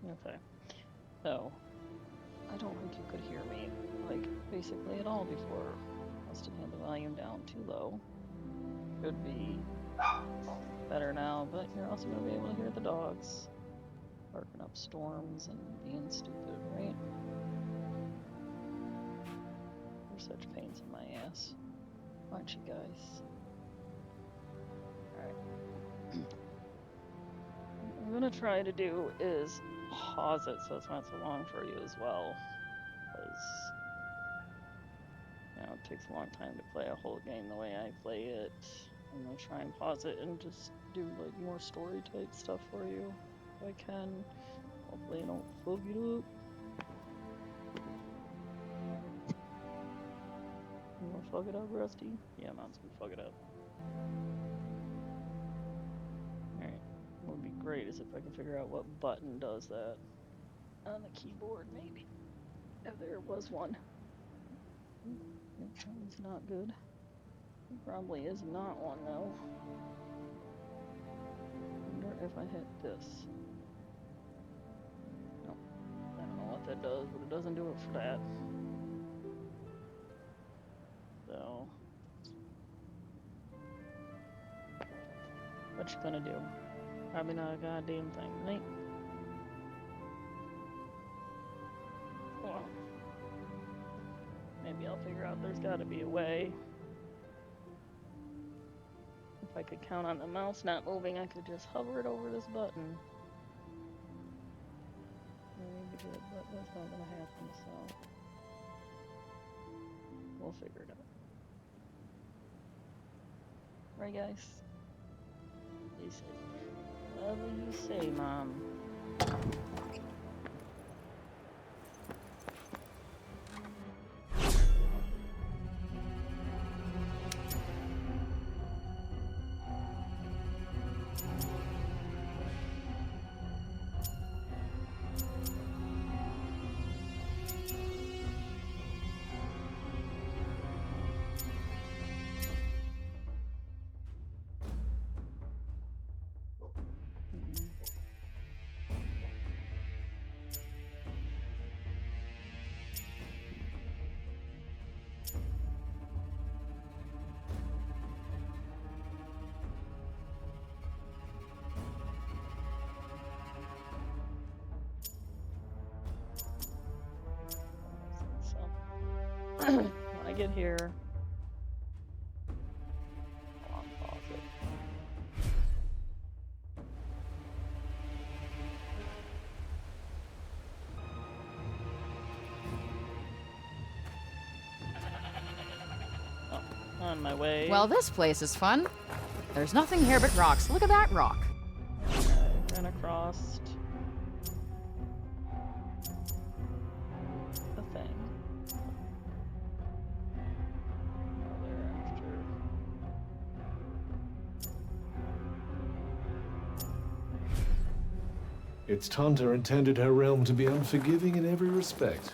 Okay. So, I don't think you could hear me, like, basically at all before. Must have had the volume down too low. Could be better now, but you're also going to be able to hear the dogs barking up storms and being stupid, right? They're such pains in my ass, aren't you guys? Alright. What I'm going to try to do is pause it so it's not so long for you as well, because it takes a long time to play a whole game the way I play it. I'm gonna try and pause it and just do like more story type stuff for you if I can. Hopefully I don't fuck it up. You wanna fuck it up, Rusty? Yeah, Mom's gonna fuck it up. Alright. What would be great is if I can figure out what button does that on the keyboard, maybe. If there was one. Nope, that one's not good. There probably is not one though. Wonder if I hit this. Nope. I don't know what that does, but it doesn't do it for that. So, what you gonna do? Probably not a goddamn thing, right? Well, maybe I'll figure out there's gotta be a way. If I could count on the mouse not moving, I could just hover it over this button. Maybe good, but that's not gonna happen, so we'll figure it out. Right, guys? You say, whatever you say, Mom. When I get here, I'll pause it. Oh, on my way. Well, this place is fun. There's nothing here but rocks. Look at that rock. I ran across the thing. Thereafter. Its Tanta intended her realm to be unforgiving in every respect.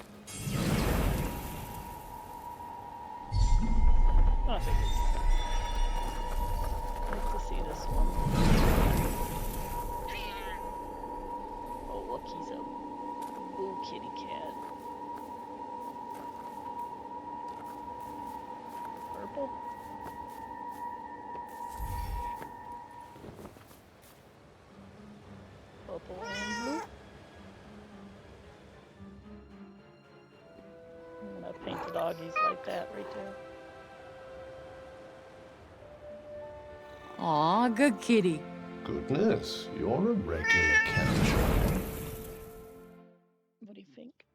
I figured. Nice to see this one. Oh, look, he's a boo kitty cat. Purple? Purple and blue? I'm gonna paint the doggies like that right there. Aw, good kitty. Goodness, you're a regular cat. What do you think?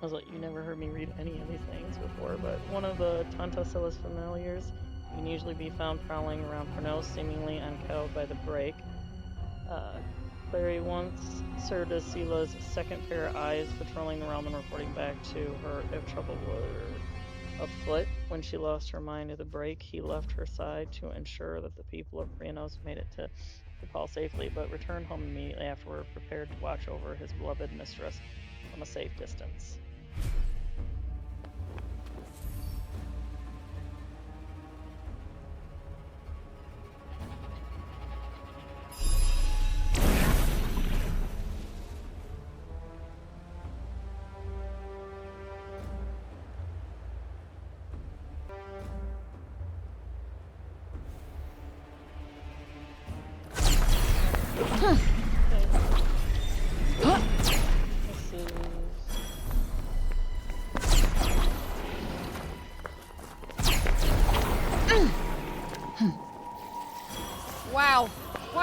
I was like, you never heard me read any of these things before, but one of the Tantacellus familiars can usually be found prowling around Pernos, seemingly uncowed by the break. Clary once served as Sela's second pair of eyes, patrolling the realm and reporting back to her if trouble were afoot. When she lost her mind at the break, he left her side to ensure that the people of Prianos made it to Paul safely, but returned home immediately afterward, prepared to watch over his beloved mistress from a safe distance.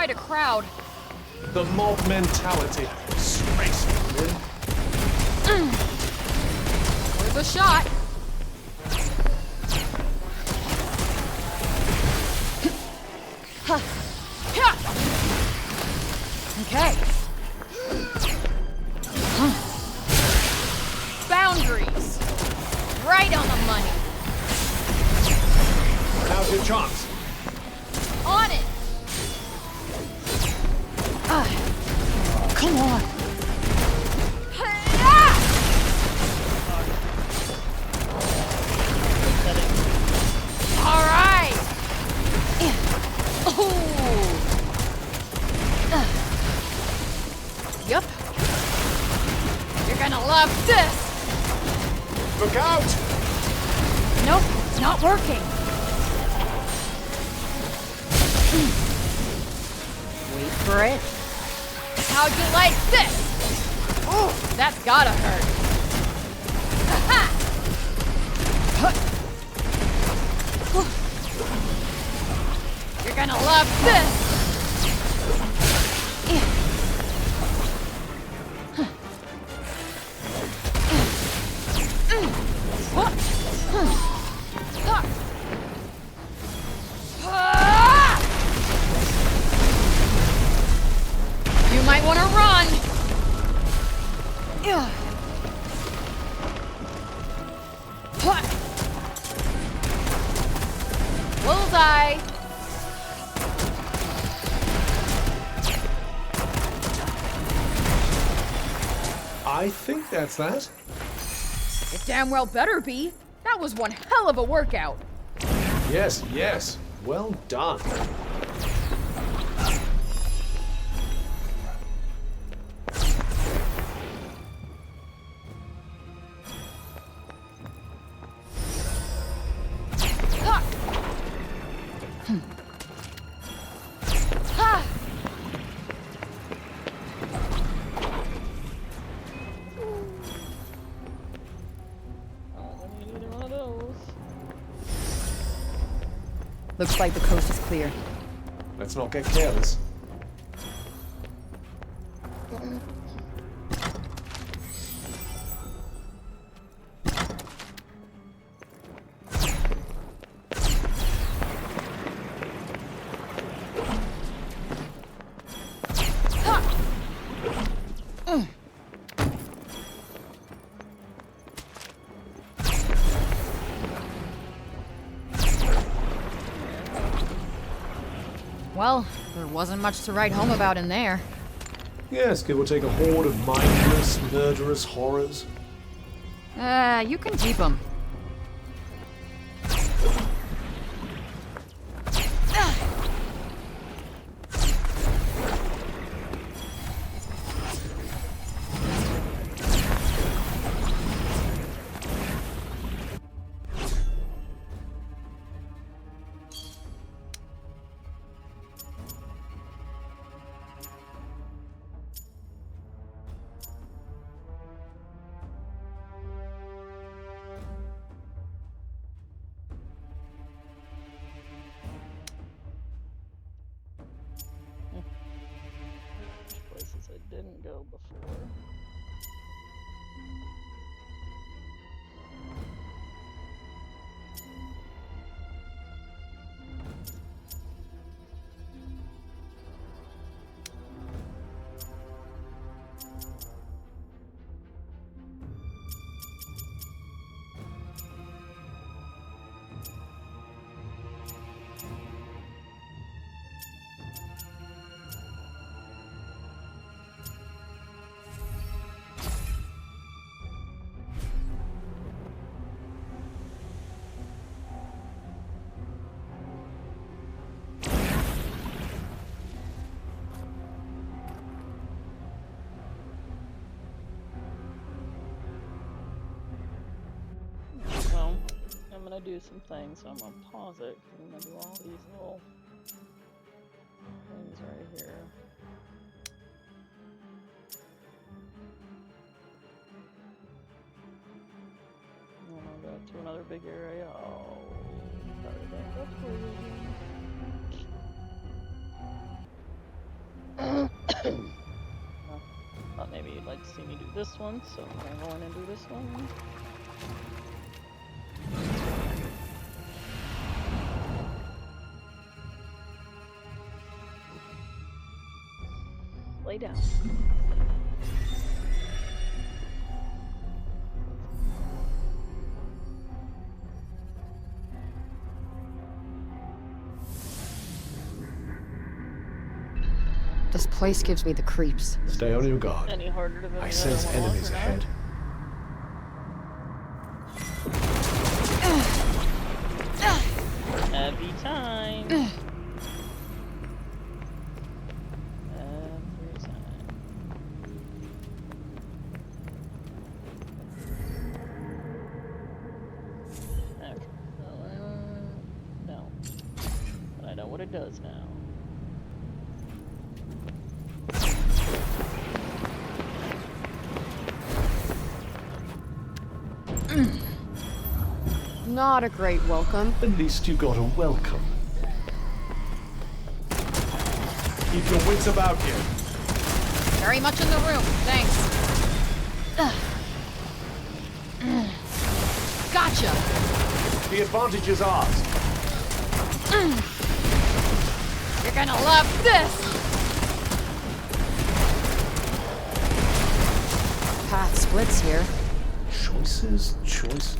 fight a crowd. The mob mentality. Disgraceful, really. There's a shot. Okay. Boundaries. Right on the money. Now's your chance. On it. Come on. All right. Oh. Yep. You're gonna love this. Look out! Nope, it's not working. Wait for it. How'd you like this? Oh, that's gotta hurt. Ha-ha! You're gonna love this. You might want to run. Bullseye. I think that's that. It damn well better be. That was one hell of a workout. Yes, yes. Well done. Looks like the coast is clear. Let's not get careless. Well, there wasn't much to write home about in there. Yes, give or take a horde of mindless, murderous horrors. You can keep them. Places I didn't go before. Well, I'm gonna do some things, so I'm gonna pause it, because I'm gonna do all these little things right here. And then I'll go to another big area. Oh, sorry, back up for you. like to see me do this one, so I'm gonna go in and do this one. Lay down. This place gives me the creeps. Stay on your guard. Any harder than the I other sense one enemies was, or not? ahead. Every time. Every time. Okay. No. But I know what it does now. Not a great welcome. At least you got a welcome. Keep your wits about you. Very much in the room, thanks. Gotcha! The advantage is ours. You're gonna love this! Path splits here. Choices, choices.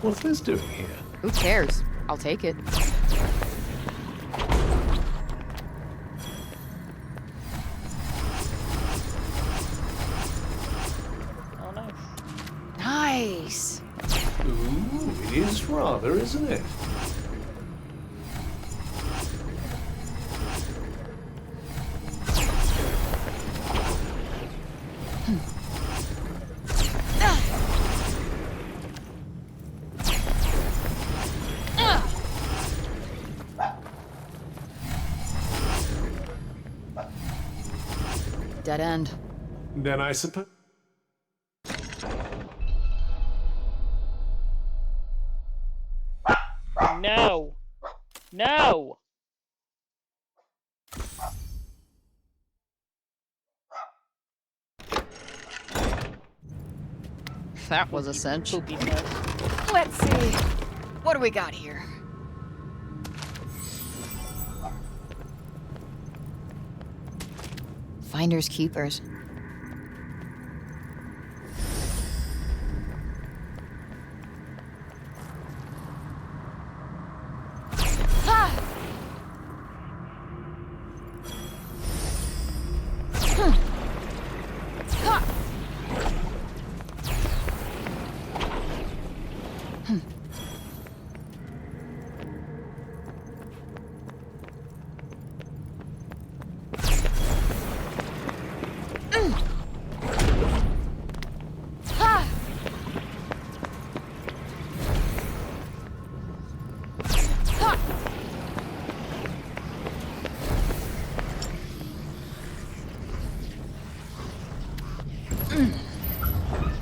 What's this doing here? Who cares? I'll take it. Oh, nice. Nice! Ooh, it is rather, isn't it? Dead end. Then I suppose. No! No! That was a cinch. Poopy mess. Let's see. What do we got here? Finders keepers.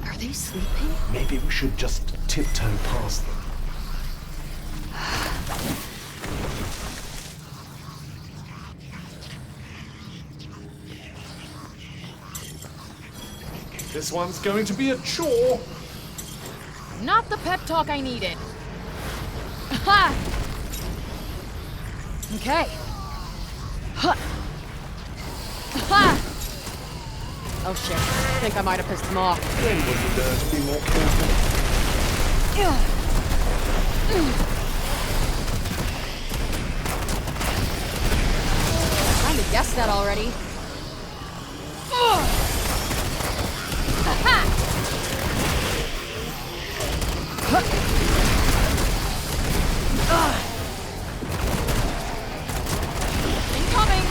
Are they sleeping? Maybe we should just tiptoe past them. This one's going to be a chore. Not the pep talk I needed. Ha! Okay. Ha! Ha! Oh shit. I think I might have pissed them off. Then would you dare to be more careful? I kinda guessed that already. Incoming!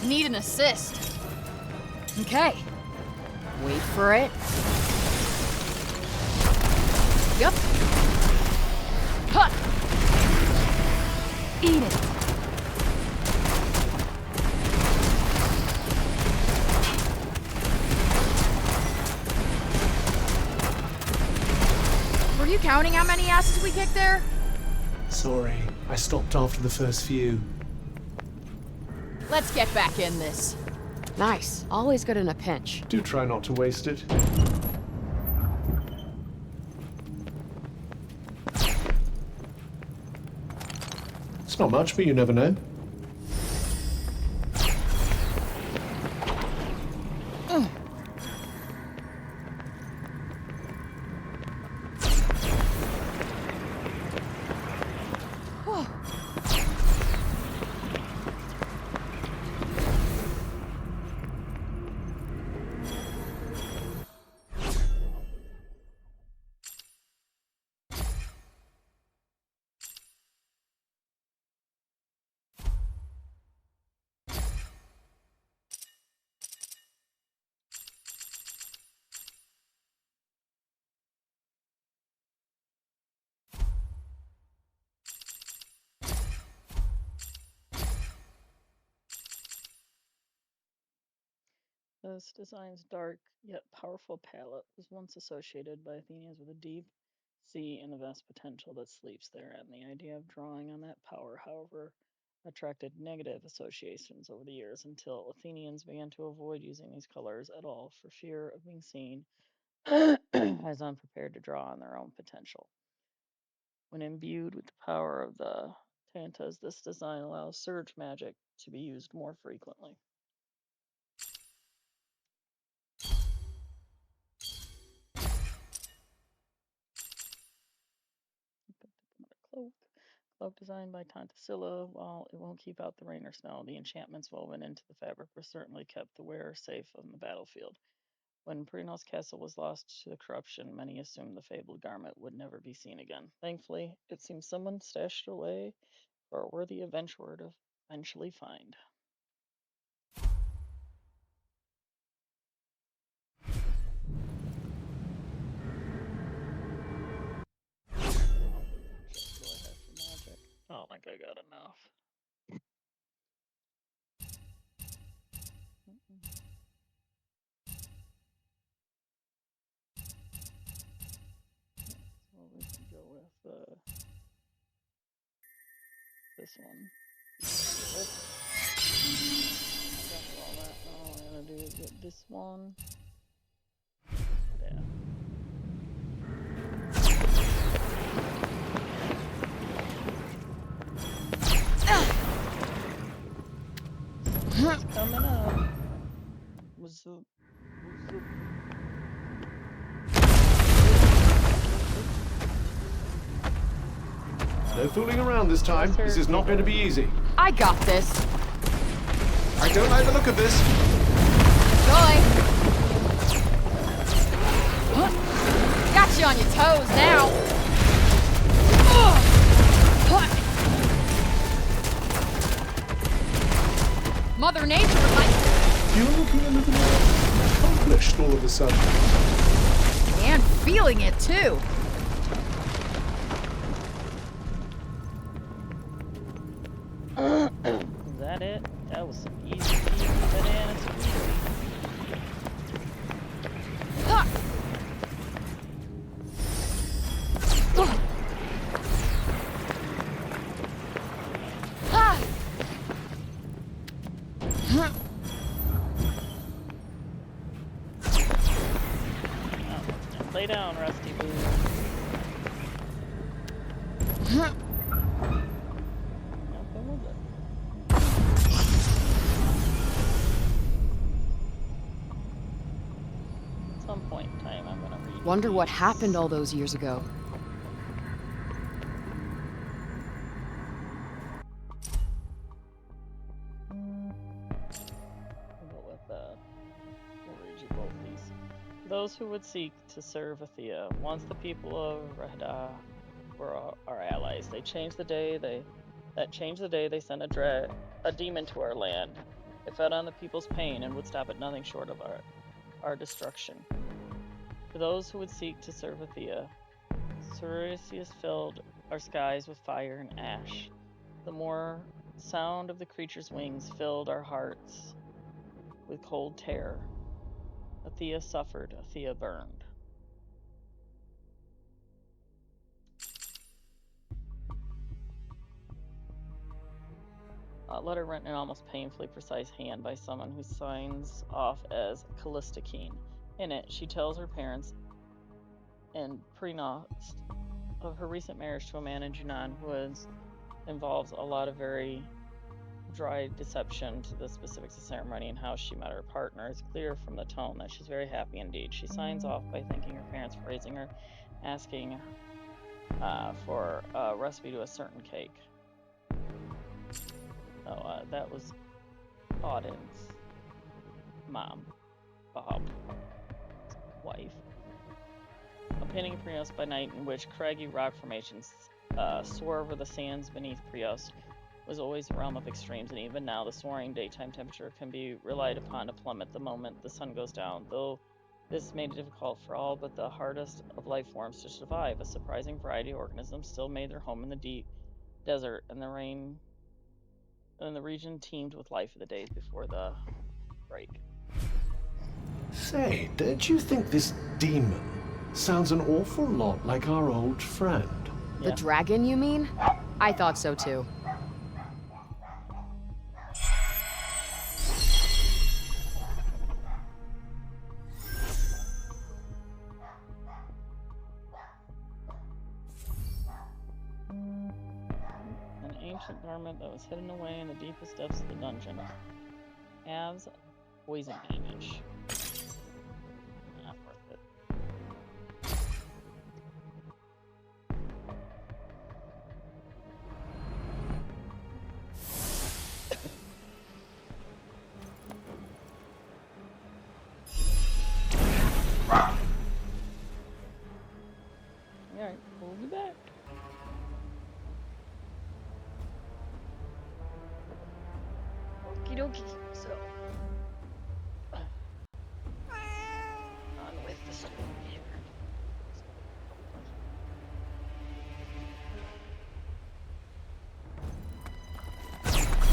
Need an assist. Okay. Wait for it. Yep. Huh. Eat it. counting how many asses we kicked there? Sorry, I stopped after the first few. Let's get back in this. Nice. Always good in a pinch. Do try not to waste it. It's not much, but you never know. This design's dark yet powerful palette was once associated by Athenians with a deep sea and the vast potential that sleeps there, and the idea of drawing on that power, however, attracted negative associations over the years until Athenians began to avoid using these colors at all for fear of being seen as unprepared to draw on their own potential. When imbued with the power of the Tantas, this design allows surge magic to be used more frequently. Cloak. Cloak designed by Tantasilla. While it won't keep out the rain or snow, the enchantments woven into the fabric were certainly kept the wearer safe on the battlefield. When Prinos Castle was lost to the corruption, many assumed the fabled garment would never be seen again. Thankfully, it seems someone stashed it away for a worthy adventurer to eventually find. What do I have for magic? I don't think I got enough. So we can go with this one. That's all that. All I'm gonna do is get this one. Yeah. It's coming up. What's up? What's up? No fooling around this time. This is not going to be easy. I got this. I don't like the look of this. Joy. Got you on your toes now. Mother Nature was like... You're looking a little more accomplished all of a sudden. And feeling it, too. Is that it? That was some easy peasy banana squeezy. Lay down, Rusty Boo. Nothing with it. At some point in time, I'm gonna read. Wonder what happened all those years ago. We'll read you both these. Those who would seek to serve Athea, once the people of Rahda were our allies, they changed the day they sent a demon to our land. It fed on the people's pain and would stop at nothing short of our destruction. For those who would seek to serve Athea, Circeus filled our skies with fire and ash. The more sound of the creature's wings filled our hearts with cold terror. Athea suffered, Athea burned. A letter written in almost painfully precise hand by someone who signs off as Callista Keen. In it, she tells her parents and prenounced of her recent marriage to a man in Junan who involves a lot of very dry deception to the specifics of ceremony and how she met her partner. It's clear from the tone that she's very happy indeed. She signs off by thanking her parents for raising her, asking for a recipe to a certain cake. So that was Auden's mom, Bob, wife. A painting of Prios by night in which craggy rock formations soar over the sands beneath Prios was always a realm of extremes, and even now the soaring daytime temperature can be relied upon to plummet the moment the sun goes down, though this made it difficult for all but the hardest of life forms to survive. A surprising variety of organisms still made their home in the deep desert, and the region teemed with life in the days before the break. Say, don't you think this demon sounds an awful lot like our old friend? The Yeah. dragon, you mean? I thought so too. An ancient garment that was hidden away in the deepest depths of the dungeon. Av's poison damage. Not worth it. Alright, we'll be back. Okie dokie. So, on with the story here.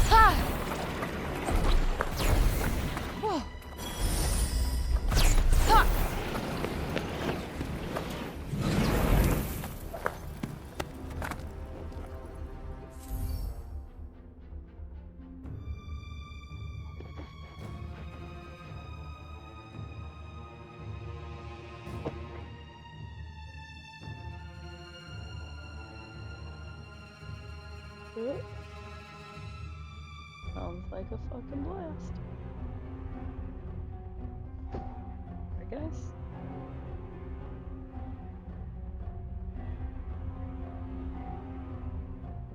Ha! Whoa. Ha! Sounds like a fucking blast. Alright, guys.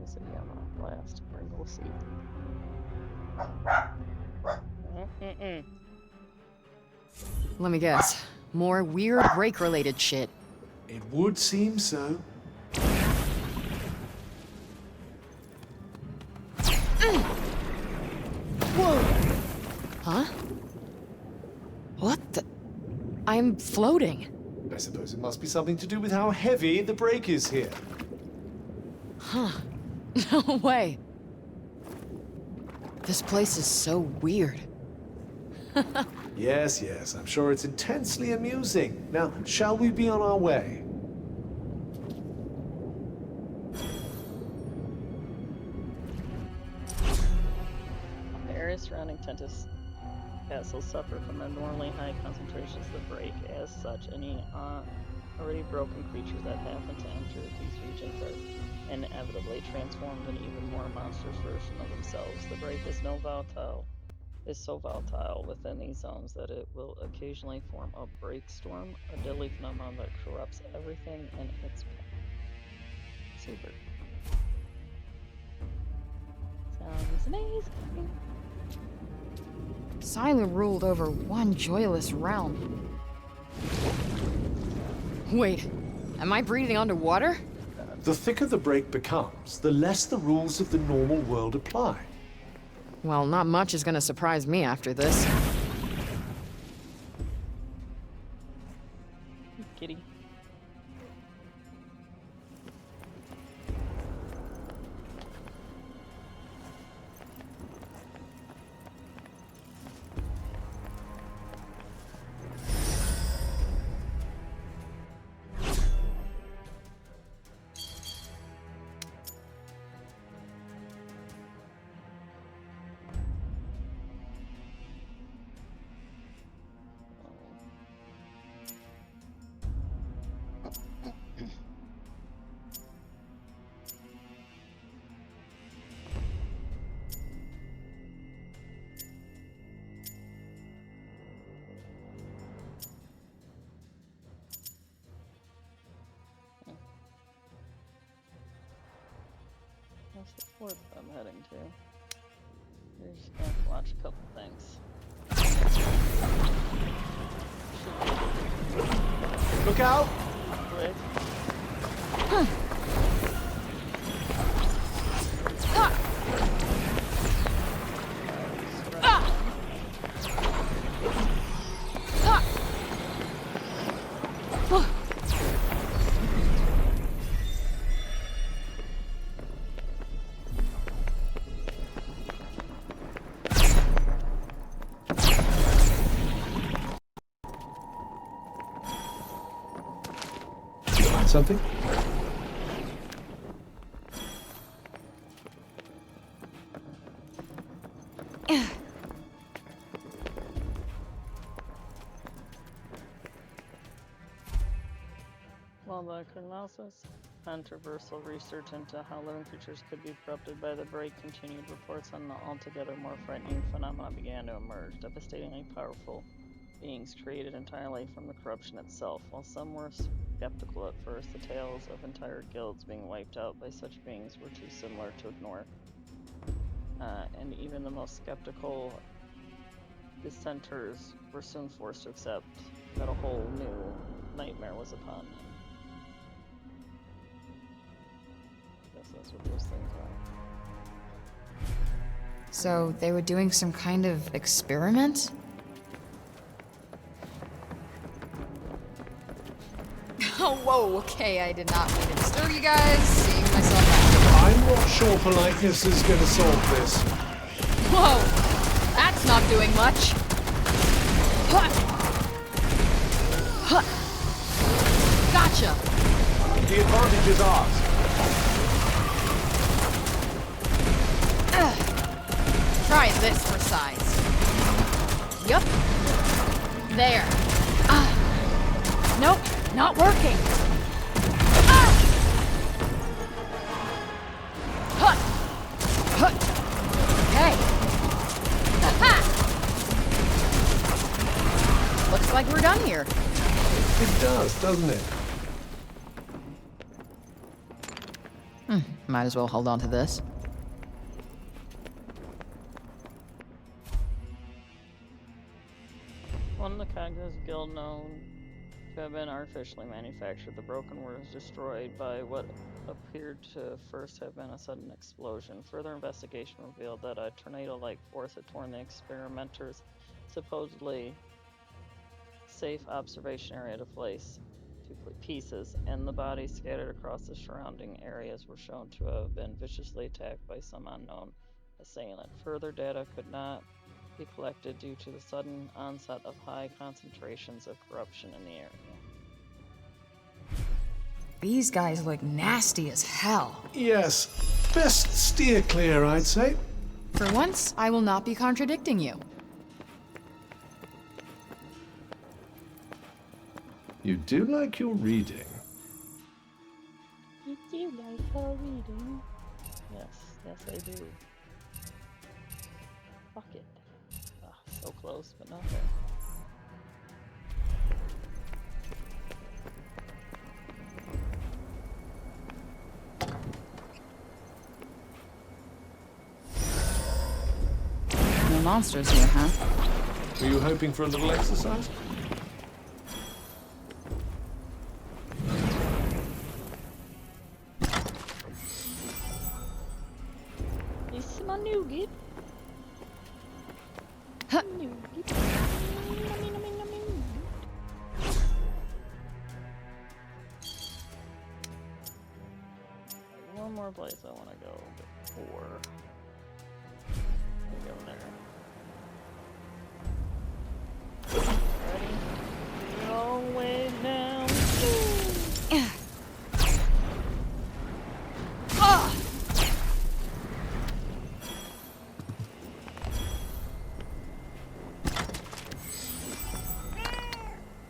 This will be on a blast. We'll see. Let me guess. More weird break-related shit. It would seem so. Whoa! Huh? What the? I'm floating. I suppose it must be something to do with how heavy the break is here. Huh. No way. This place is so weird. Yes, yes, I'm sure it's intensely amusing. Now, shall we be on our way? The area surrounding Tentus Castle suffer from abnormally high concentrations of break. As such, any already broken creatures that happen to enter these regions are inevitably transformed into even more monstrous version of themselves. The break is so volatile within these zones that it will occasionally form a break storm, a deadly phenomenon that corrupts everything in its path. Super. Sounds amazing. Sila ruled over one joyless realm. Wait, am I breathing underwater? The thicker the break becomes, the less the rules of the normal world apply. Well, not much is gonna surprise me after this. Kitty. That's the fourth I'm heading to. You're just gonna have to watch a couple things. Look out! Quick. You find something? While the Colossus controversial research into how living creatures could be corrupted by the break continued, reports on the altogether more frightening phenomena began to emerge, devastatingly powerful beings created entirely from the corruption itself. While some were skeptical at first, the tales of entire guilds being wiped out by such beings were too similar to ignore. And even the most skeptical dissenters were soon forced to accept that a whole new nightmare was upon them. I guess that's what those things are. So they were doing some kind of experiment? Oh, whoa, okay, I did not mean to disturb you guys. Seeing myself out. I'm not sure politeness is going to solve this. Whoa, that's not doing much. Gotcha. The advantage is ours. Try this for size. Yup. There. Nope, not working. Okay. Looks like we're done here. It does, doesn't it? Might as well hold on to this. One of the Cognitive Guild known to have been artificially manufactured, the Broken Word was destroyed by what appeared to first have been a sudden explosion. Further investigation revealed that a tornado-like force had torn the experimenters' supposedly safe observation area to pieces, and the bodies scattered across the surrounding areas were shown to have been viciously attacked by some unknown assailant. Further data could not be collected due to the sudden onset of high concentrations of corruption in the area. These guys look nasty as hell. Yes. Best steer clear, I'd say. For once, I will not be contradicting you. You do like your reading. You do like her reading? Yes, I do. Fuck it. So close, but not there. No monsters here, huh? Were you hoping for a little exercise? This is my nougat. Nougat. One more place I want to go before we go there. Ready? All the way down.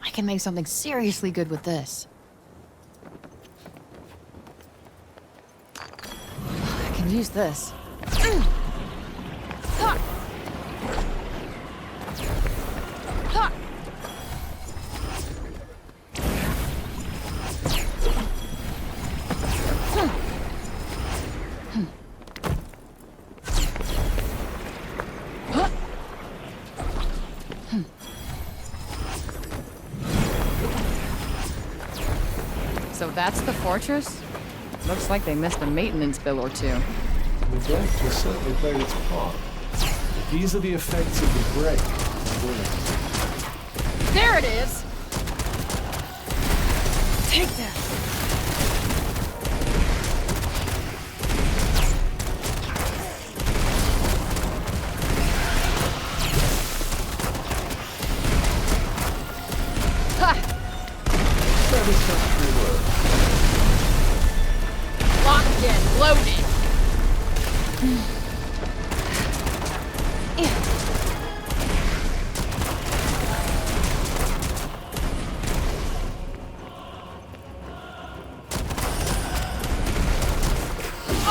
I can make something seriously good with this. I can use this. That's the fortress? Looks like they missed a maintenance bill or two. Neglect has certainly played its part. These are the effects of the break. There it is! Take that! Satisfactory work. Locked in, loaded!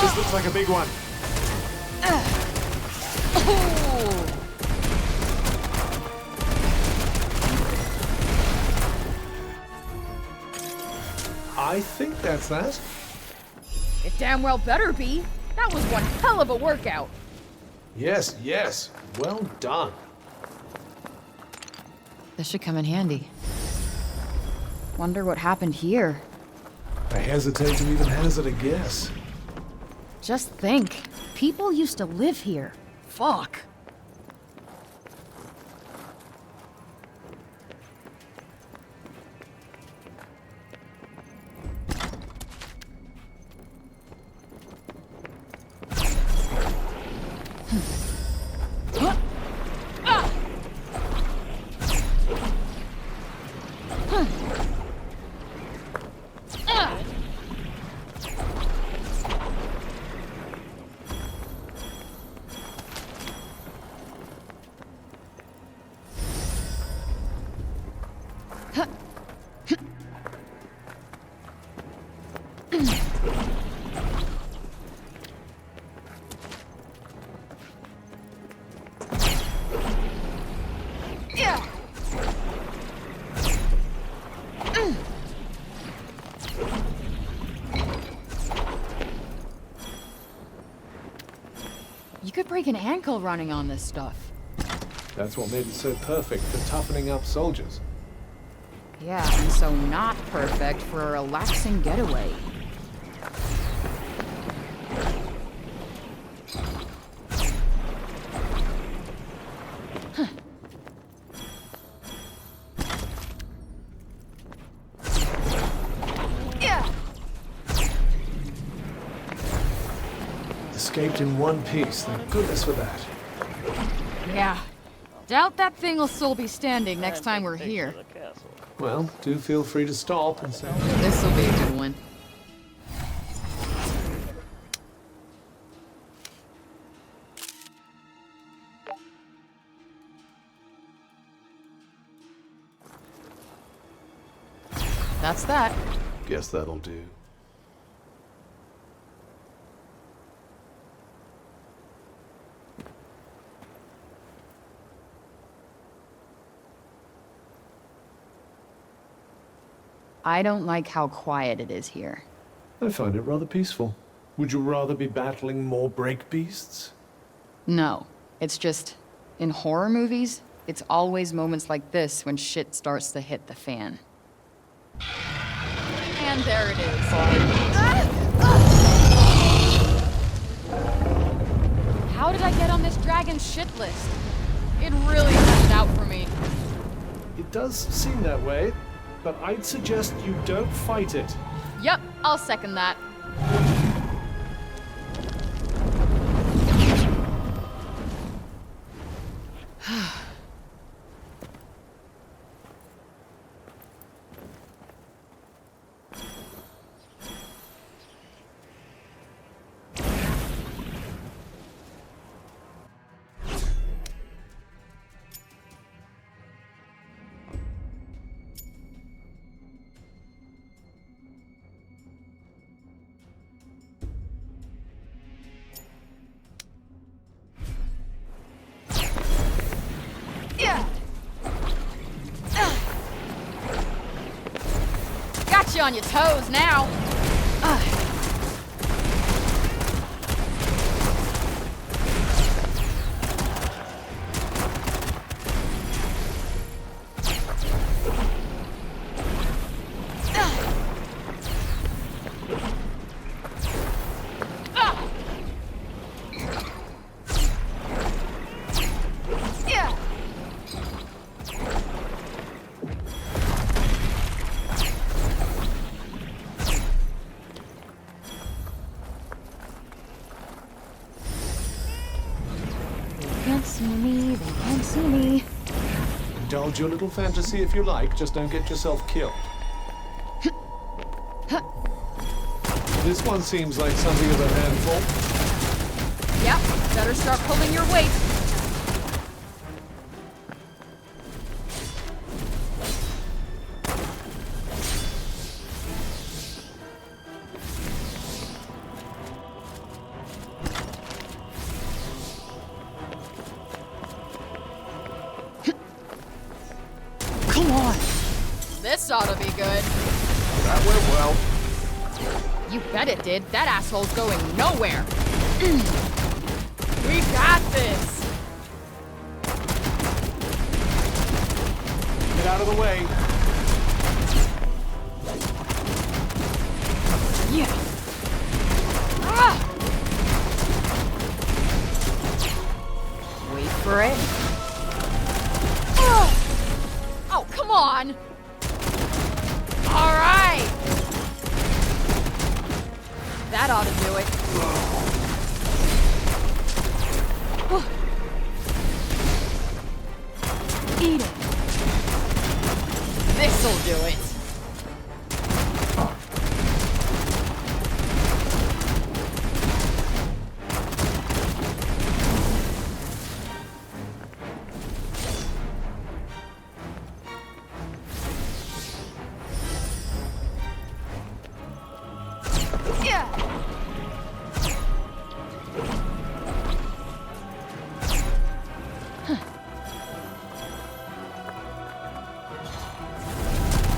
This looks like a big one. I think that's that. It damn well better be. That was one hell of a workout. Yes, yes. Well done. This should come in handy. Wonder what happened here. I hesitate to even hazard a guess. Just think. People used to live here. Fuck. You could break an ankle running on this stuff. That's what made it so perfect for toughening up soldiers. Yeah, and so not perfect for a relaxing getaway. Escaped in one piece. Thank goodness for that. Yeah. Doubt that thing will still be standing next time we're Picture here. of the castle. Well, do feel free to stop and say. This'll be a good one. That's that. Guess that'll do. I don't like how quiet it is here. I find it rather peaceful. Would you rather be battling more break beasts? No, it's just, in horror movies, it's always moments like this when shit starts to hit the fan. And there it is. How did I get on this dragon's shit list? It really messed out for me. It does seem that way, but I'd suggest you don't fight it. Yep, I'll second that. Got you on your toes now. can't see me, they can't see me. Indulge your little fantasy if you like, just don't get yourself killed. This one seems like something of a handful. Yep, better start pulling your weight. Come on. This ought to be good. That went well. You bet it did. That asshole's going nowhere. We got this. Get out of the way. Yeah. Ah! Wait for it. Ah! Oh, come on. All right. That ought to do it. Eat it. This'll do it. Yeah.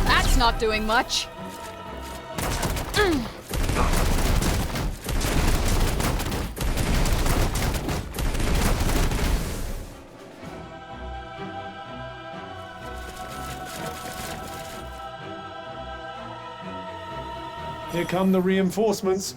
That's not doing much. Here come the reinforcements.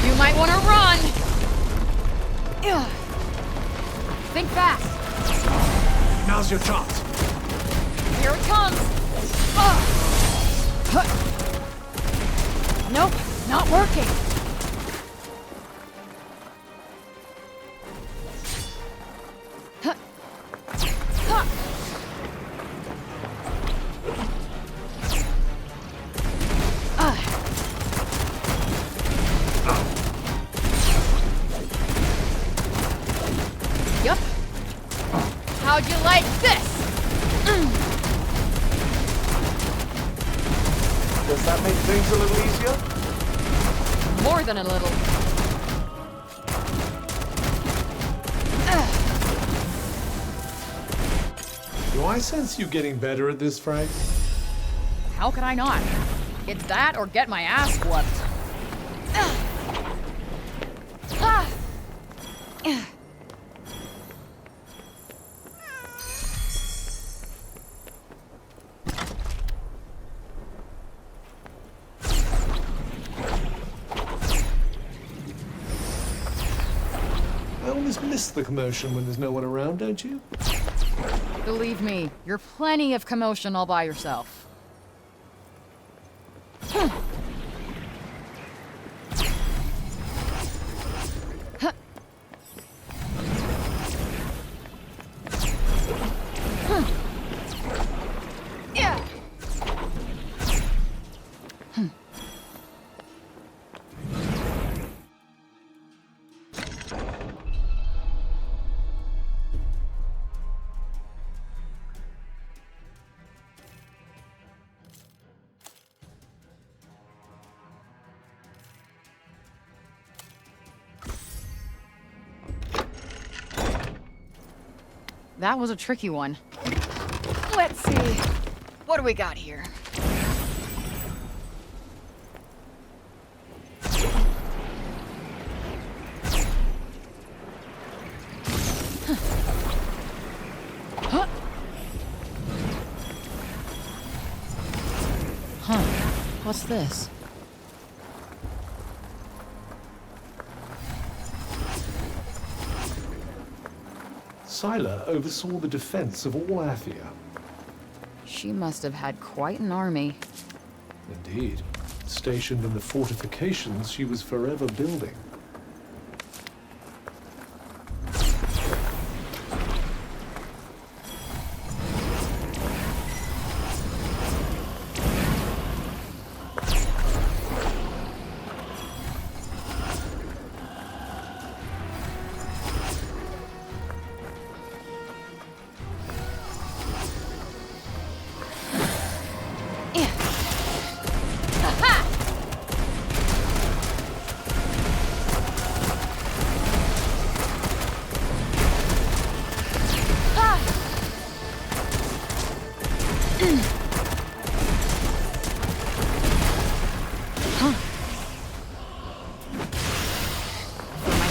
You might want to run. Think fast. Now's your chance. Here it comes. Nope, not working. Yup. How'd you like this? Does that make things a little easier? More than a little. Do I sense you getting better at this, Frank? How could I not? It's that or get my ass whooped. I always miss the commotion when there's no one around, don't you? Believe me, you're plenty of commotion all by yourself. Yeah. That was a tricky one. Let's see. What do we got here? Huh. What's this? Scylla oversaw the defense of all Athia. She must have had quite an army. Indeed. Stationed in the fortifications she was forever building.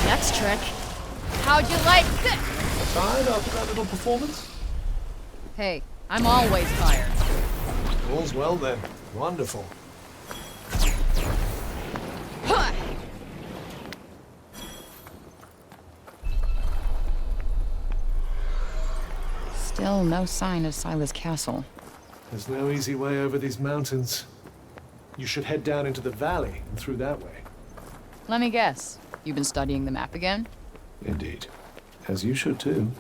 Next trick. How'd you like this? Tired after that little performance? Hey, I'm always tired. All's well then. Wonderful. Still no sign of Scylla's castle. There's no easy way over these mountains. You should head down into the valley and through that way. Let me guess. You've been studying the map again? Indeed. As you should too.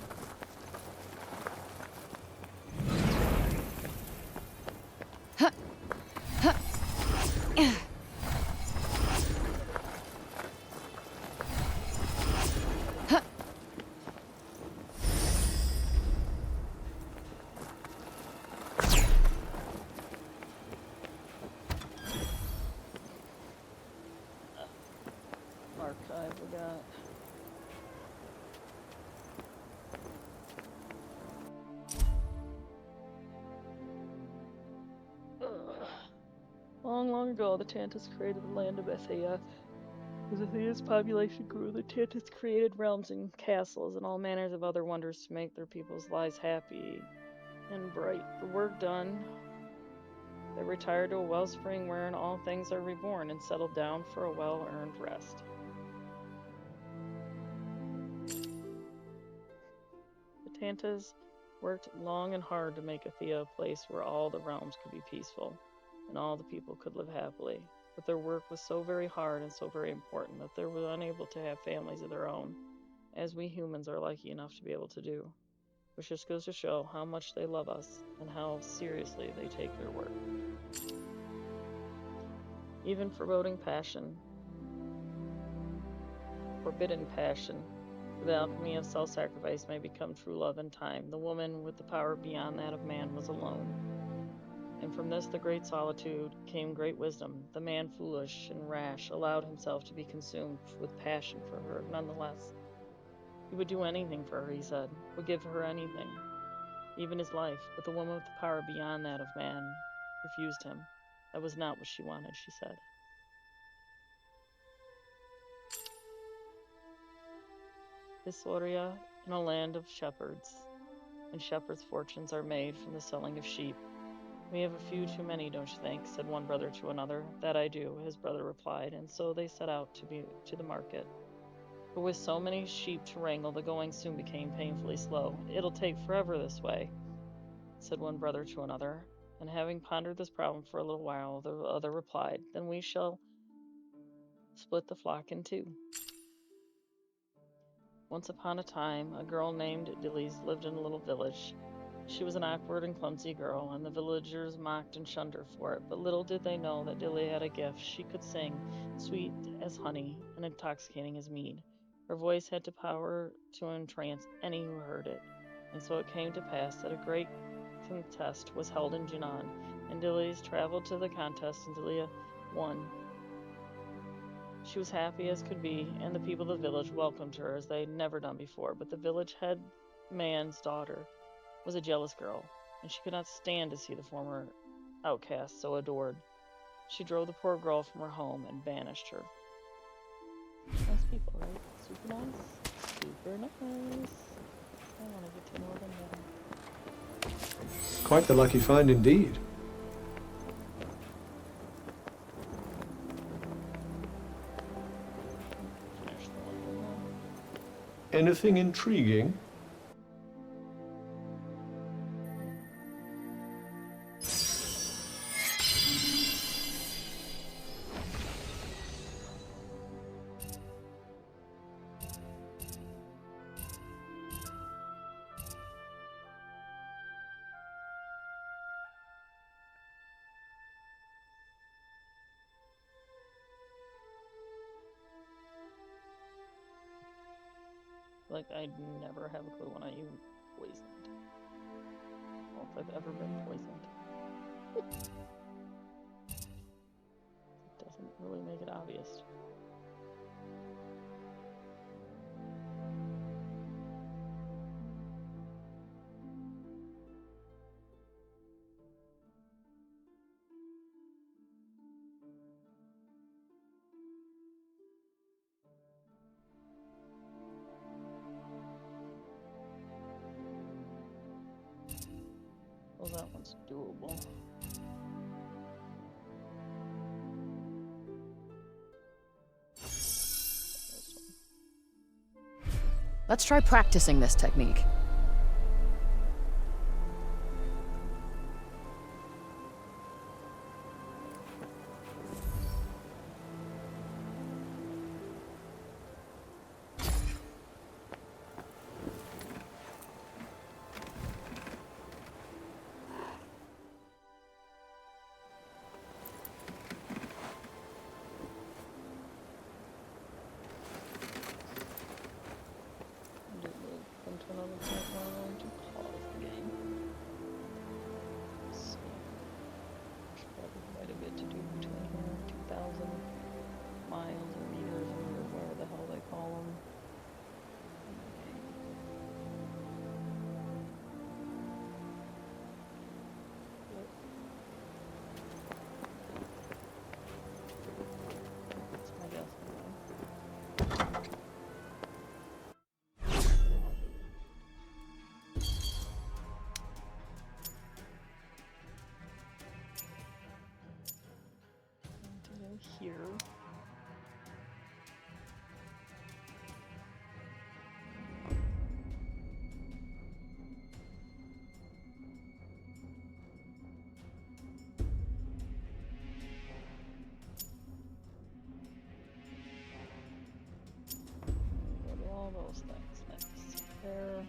Archive we got. Ugh. Long, long ago, the Tantus created the land of Athea. As Athea's population grew, the Tantus created realms and castles and all manners of other wonders to make their people's lives happy and bright. The work done, they retired to a wellspring wherein all things are reborn and settled down for a well-earned rest. The Tantas worked long and hard to make Athea a place where all the realms could be peaceful and all the people could live happily. But their work was so very hard and so very important that they were unable to have families of their own, as we humans are lucky enough to be able to do, which just goes to show how much they love us and how seriously they take their work. Even forbidden passion, the alchemy of self-sacrifice may become true love in time. The woman with the power beyond that of man was alone. And from this, the great solitude, came great wisdom. The man, foolish and rash, allowed himself to be consumed with passion for her. Nonetheless, he would do anything for her, he said, would give her anything, even his life. But the woman with the power beyond that of man refused him. That was not what she wanted, she said. Historia, in a land of shepherds, and shepherds' fortunes are made from the selling of sheep. We have a few too many, don't you think? Said one brother to another. That I do, his brother replied, and so they set out to the market. But with so many sheep to wrangle, the going soon became painfully slow. It'll take forever this way, said one brother to another. And having pondered this problem for a little while, the other replied, then we shall split the flock in two. Once upon a time, a girl named Dilys lived in a little village. She was an awkward and clumsy girl, and the villagers mocked and shunned her for it. But little did they know that Dilly had a gift. She could sing, sweet as honey and intoxicating as mead. Her voice had the power to entrance any who heard it. And so it came to pass that a great contest was held in Junon, and Dilys traveled to the contest, and Delia won. She was happy as could be, and the people of the village welcomed her as they had never done before. But the village head man's daughter, was a jealous girl, and she could not stand to see the former outcast so adored. She drove the poor girl from her home and banished her. Nice people, right? Super nice. Super nice. I want to get to know them better. Quite the lucky find indeed. Finish the one. Anything intriguing? Like, I never have a clue when I even poisoned. Or if I've ever been poisoned. It doesn't really make it obvious. Well, that one's doable. This one. Let's try practicing this technique. Did we come to another point where I'm going to pause the game? Let's see. There's probably quite a bit to do between here and 2,000 miles or meters or whatever the hell they call them. That's my guess anyway. To go here. Go to all those things next. There.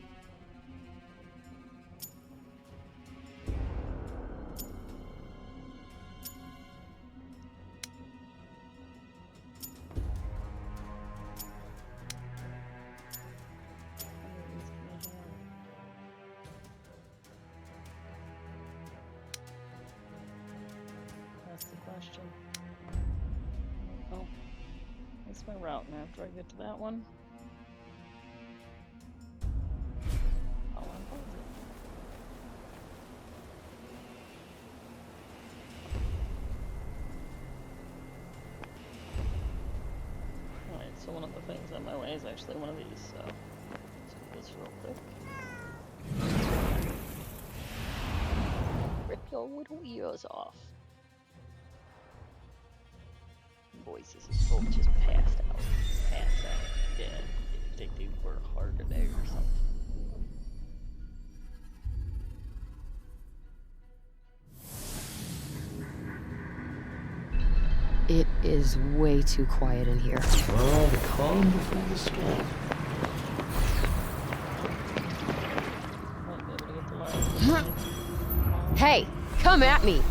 That's the question. Oh, that's my route, and after I get to that one, I'll unpause it. Alright, so one of the things on my way is actually one of these, so let's do this real quick. Rip your little ears off. Voices is both just passed out. Passed out. Dead. I think they were hard today or something. It is way too quiet in here. Ah, the calm before the storm. Might be able to get the last one. Hey, come at me!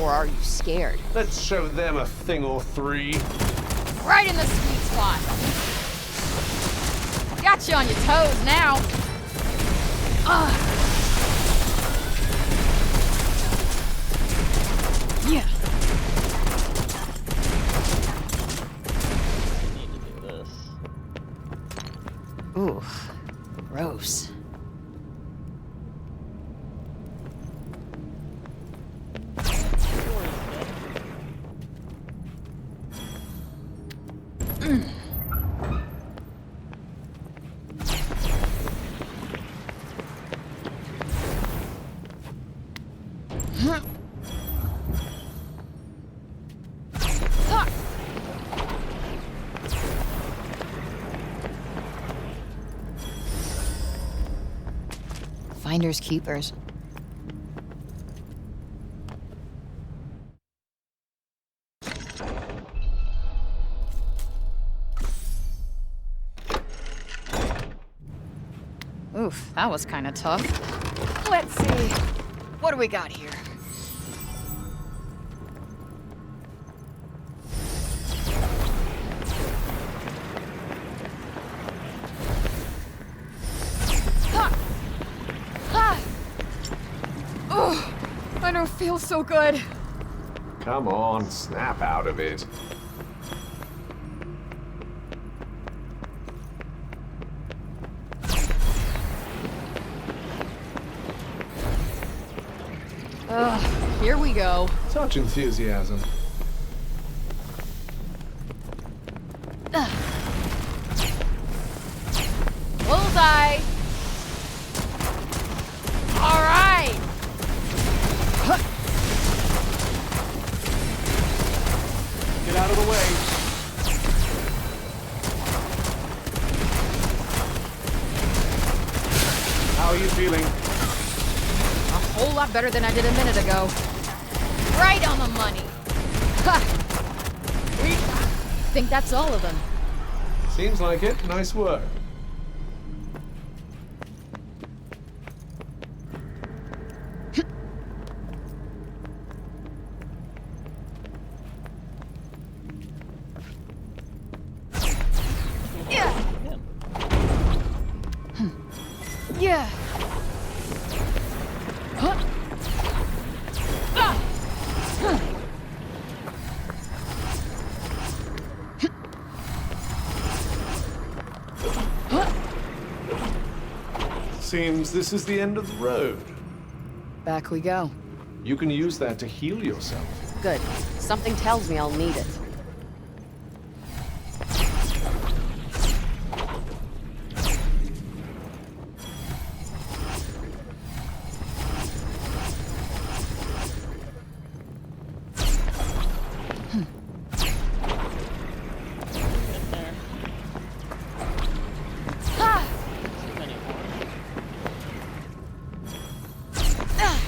Or are you scared? Let's show them a thing or three. Right in the sweet spot! Got you on your toes now! Yeah. I need to do this. Ooh, gross. Finders keepers. Oof, that was kind of tough. Let's see. What do we got here? Oh, I don't feel so good. Come on, snap out of it. Here we go. Such enthusiasm. Bullseye! All right! Get out of the way. How are you feeling? A whole lot better than I did a minute ago. Right on the money. Ha! I think that's all of them. Seems like it. Nice work. Yeah. Yeah. Huh. Ah. Huh. Seems this is the end of the road. Back we go. You can use that to heal yourself. Good. Something tells me I'll need it. In there. Ah. Too many more. Ah.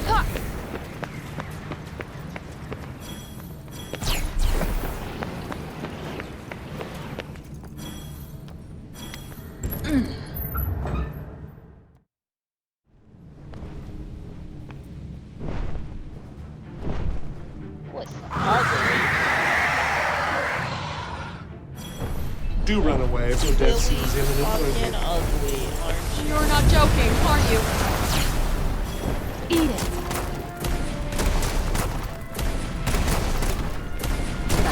Ah. What's ugly? Do run away if your death Really seems imminent, won't fucking you? ugly, aren't you? You're not joking, are you? Eat it.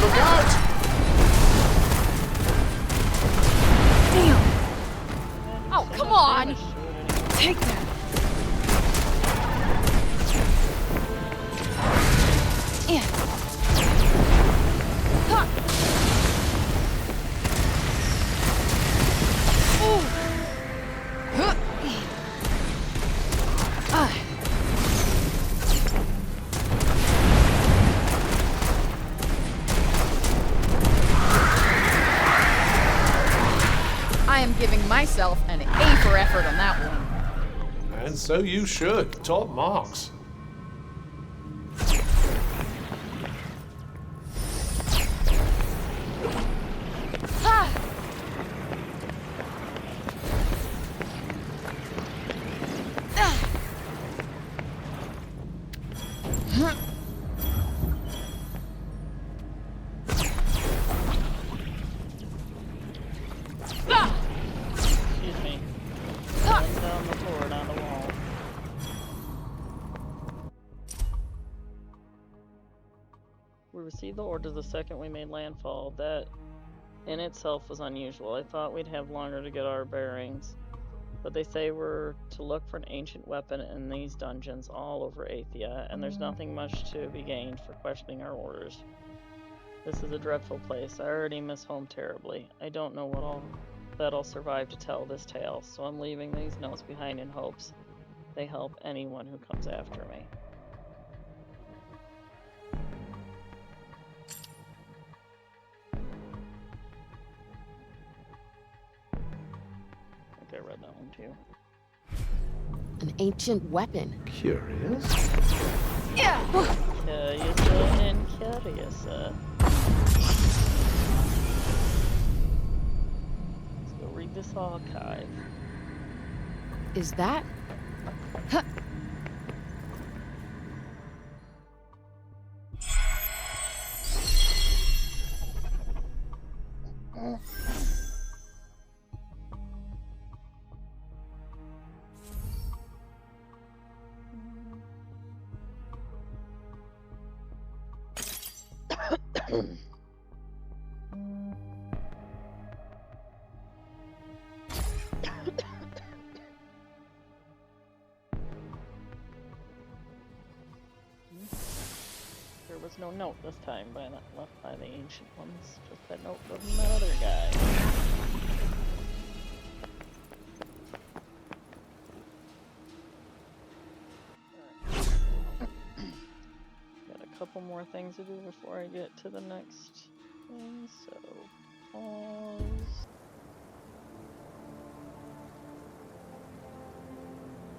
Look out! Damn. Oh, come on. Take that. Yeah. Ha. Ooh. Huh. Ah. I am giving myself an A for effort on that one. And so you should. Top marks. Ah. Ah. Huh. Ah. Excuse me. Ah. Run down the floor, down the wall. We received the order the second we made landfall. That in itself was unusual. I thought we'd have longer to get our bearings. But they say we're to look for an ancient weapon in these dungeons all over Athia, and there's nothing much to be gained for questioning our orders. This is a dreadful place. I already miss home terribly. I don't know that I'll survive to tell this tale, so I'm leaving these notes behind in hopes they help anyone who comes after me. read that one too. An ancient weapon. Curious. Curiouser and curiouser. Let's go read this archive. Is that? There was no note this time left by the ancient ones. Just that note from that other guy. Got a couple more things to do before I get to the next thing, so pause.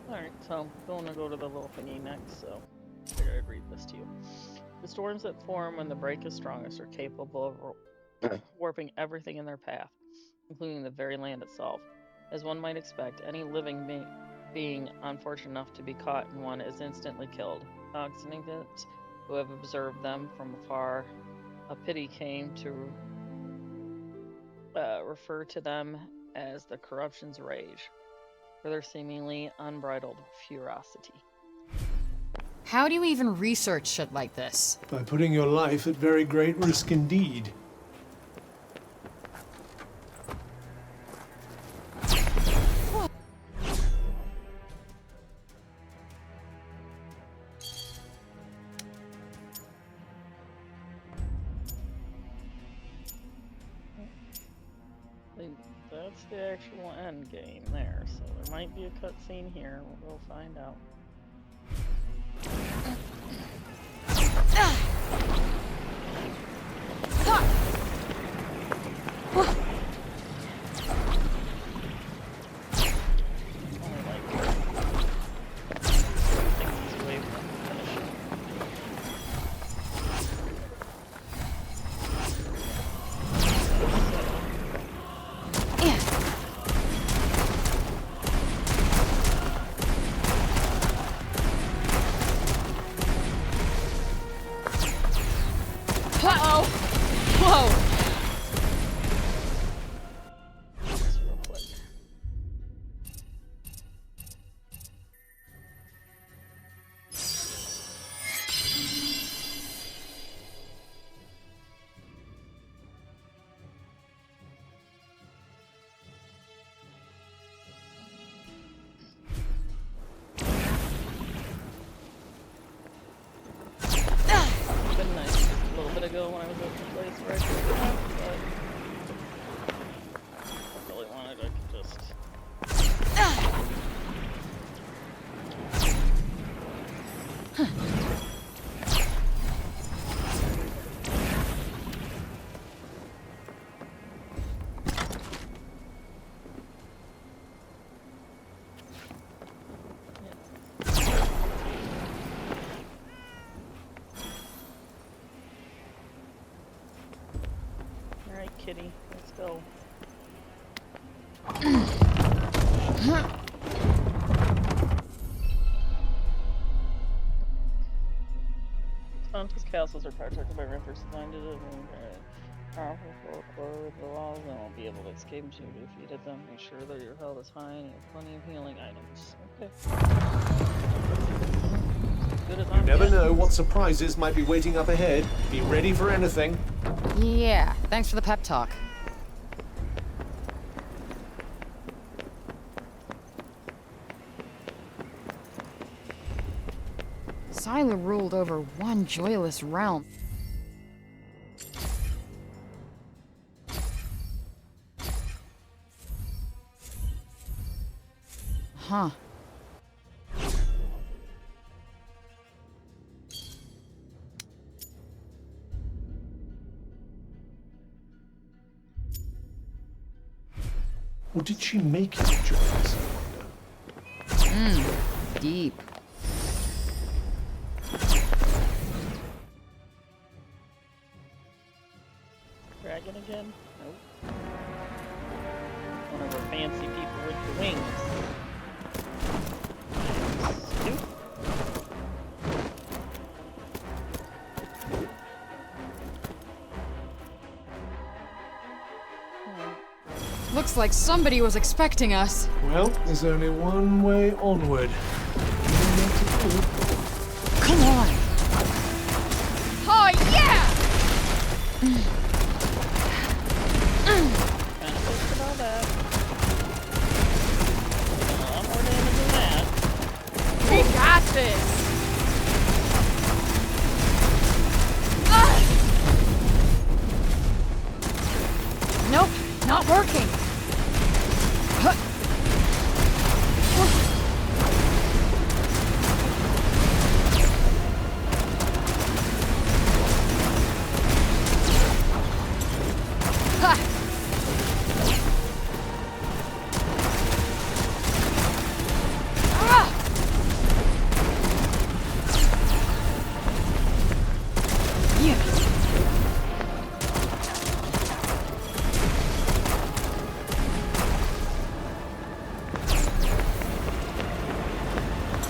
Alright, so I'm going to go to the little thingy next, so I figured I'd read this to you. The storms that form when the break is strongest are capable of warping everything in their path, including the very land itself. As one might expect, any living being unfortunate enough to be caught in one is instantly killed. Cognizant who have observed them from afar, a pity came to refer to them as the corruption's rage, for their seemingly unbridled ferocity. How do you even research shit like this? By putting your life at very great risk indeed. That's the actual end game there, so there might be a cutscene here. We'll go find out. Ago when I was at the place where I took it out, but if I really wanted, I could just... Alright, kitty, let's go. Tanta's castles are protected by rivers designed to powerful for the laws and won't be able to escape until you defeated them. Make sure that your health is high and you have plenty of healing items. Okay. Good as You never know what surprises might be waiting up ahead. Be ready for anything. Yeah, thanks for the pep talk. Sila ruled over one joyless realm. Huh. Or did she make you join us? Deep. Dragon again? Nope. One of our fancy people with the wings. Scoop. Looks like somebody was expecting us. Well, there's only one way onward. Come on. Oh, yeah! Kind of pissed about that. A lot more damage than that. We got this. Ah! Nope, not working. Huh. Ha! Ah! Yeah.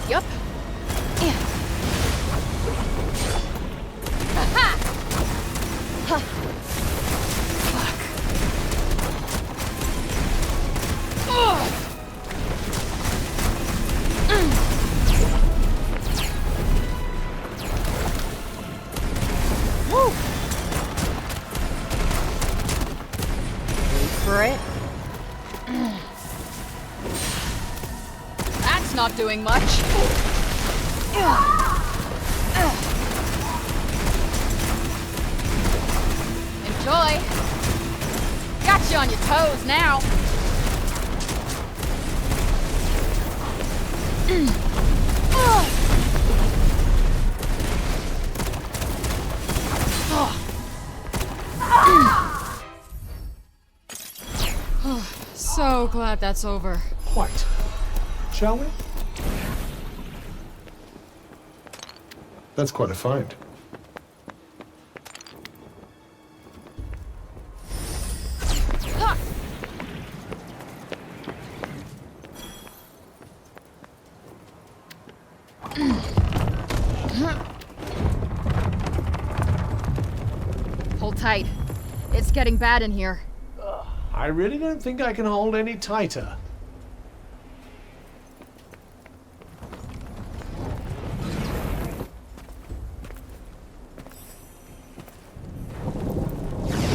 Yup. Yeah. Ha! Huh. Fuck. Ugh. Woo. Wait for it. That's not doing much. Enjoy. Got you on your toes now. So glad that's over. Quite. Shall we? That's quite a find. Ha! Hold tight. It's getting bad in here. I really don't think I can hold any tighter.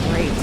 Great.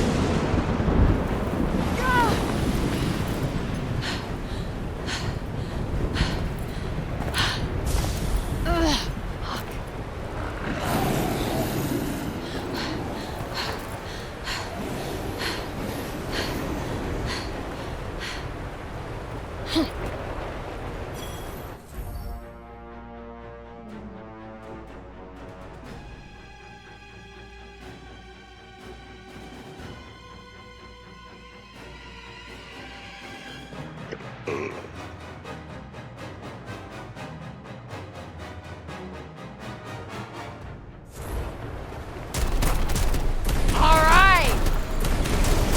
All right.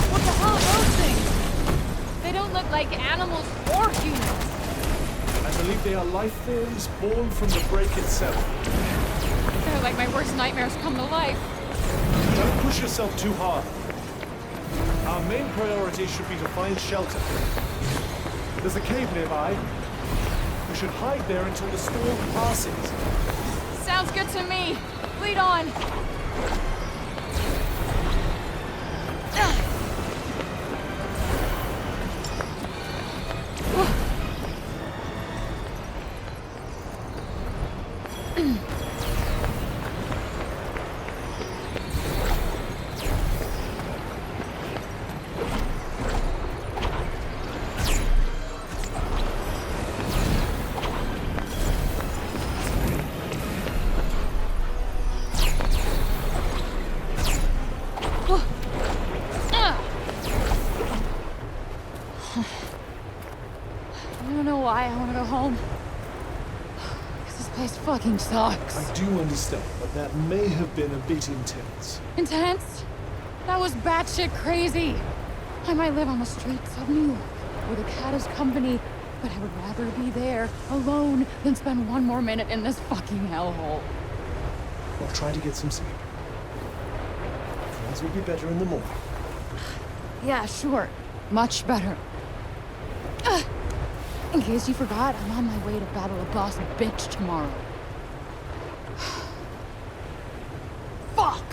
What the hell are those things? They don't look like animals or humans. I believe they are life forms born from the break itself. They're like my worst nightmares come to life. Don't push yourself too hard. Our main priority should be to find shelter. There's a cave nearby. We should hide there until the storm passes. Sounds good to me. Lead on. why I want to go home. Because this place fucking sucks. I do understand, but that may have been a bit intense. Intense? That was batshit crazy. I might live on the streets of New York with a cat as company, but I would rather be there alone than spend one more minute in this fucking hellhole. I'll try to get some sleep. Things will be better in the morning. Yeah, sure. Much better. In case you forgot, I'm on my way to battle a boss bitch tomorrow. Fuck!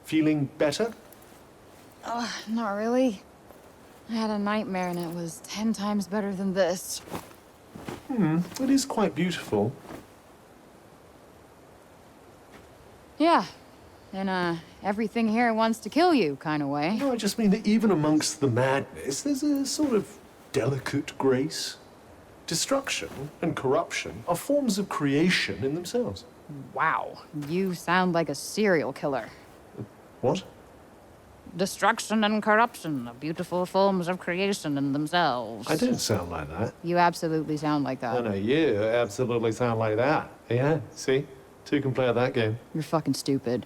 Feeling better? Not really. I had a nightmare and it was 10 times better than this. It is quite beautiful. Yeah. In a everything here wants to kill you kind of way. No, I just mean that even amongst the madness, there's a sort of delicate grace. Destruction and corruption are forms of creation in themselves. Wow. You sound like a serial killer. What? Destruction and corruption are beautiful forms of creation in themselves. I don't sound like that. You absolutely sound like that. No, you absolutely sound like that. Yeah, see? Two can play at that game. You're fucking stupid.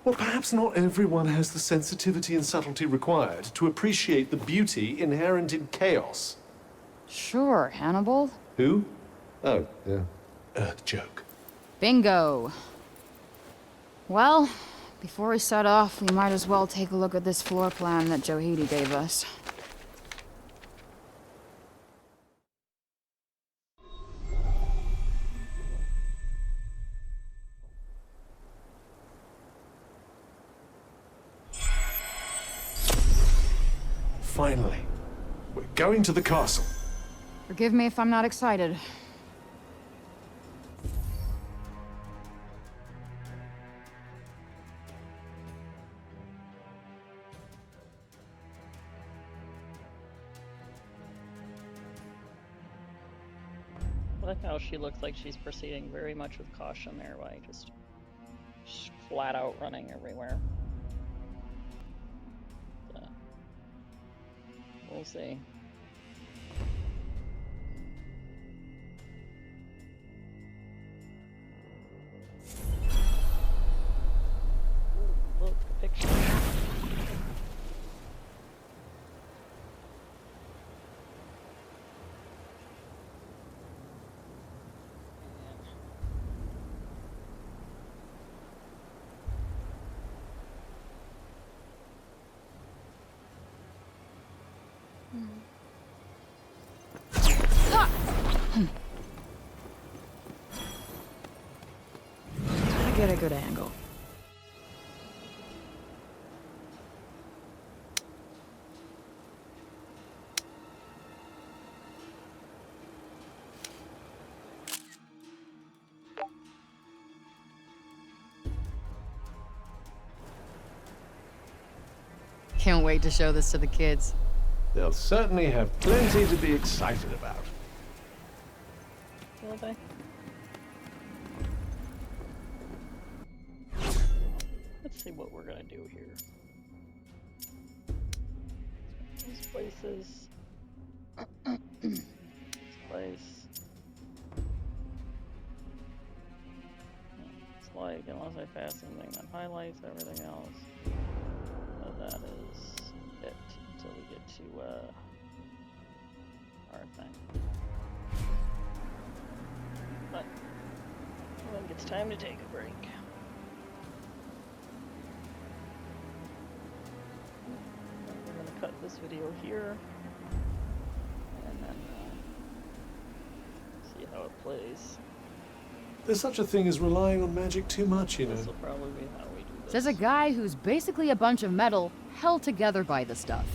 Well, perhaps not everyone has the sensitivity and subtlety required to appreciate the beauty inherent in chaos. Sure, Hannibal. Who? Oh, yeah. Joke. Bingo. Well, before we set off, we might as well take a look at this floor plan that Johidi gave us. Finally. We're going to the castle. Forgive me if I'm not excited. I like how she looks like she's proceeding very much with caution there by just flat out running everywhere. We'll see. Ooh, look, a picture. Gotta get a good angle. Can't wait to show this to the kids. They'll certainly have plenty to be excited about. Will they? Let's see what we're gonna do here. These places. This place. It's like, unless I pass something that highlights everything else. So that is it until we get to our thing. But I think it's time to take a break. We're gonna cut this video here and then see how it plays. There's such a thing as relying on magic too much, you know. This will probably be how we do this. Says a guy who's basically a bunch of metal held together by the stuff.